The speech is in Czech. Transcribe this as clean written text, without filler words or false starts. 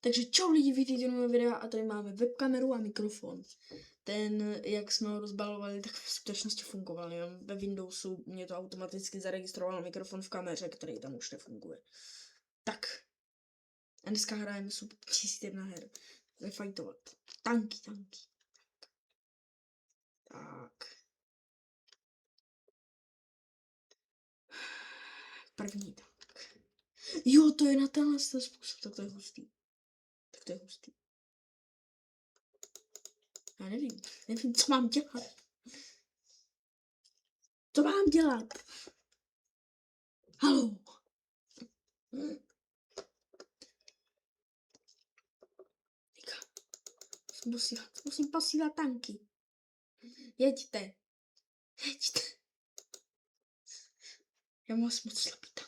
Takže čau lidi, vítejte nové videa a tady máme webkameru a mikrofon. Ten, jak jsme ho rozbalovali, tak v skutečnosti fungoval, jenom ve Windowsu mě to automaticky zaregistrovalo mikrofon v kameře, který tam už nefunguje. Tak. A dneska hrajeme Super 1001 her. Zafajtovat. Tanky. Tak. První tank. Jo, to je na tenhle způsob, tak to je hustý. Já nevím, co mám dělat. Co mám dělat? Haló. Musím posílat tanky. Jeďte. Já mám moc slabý tank.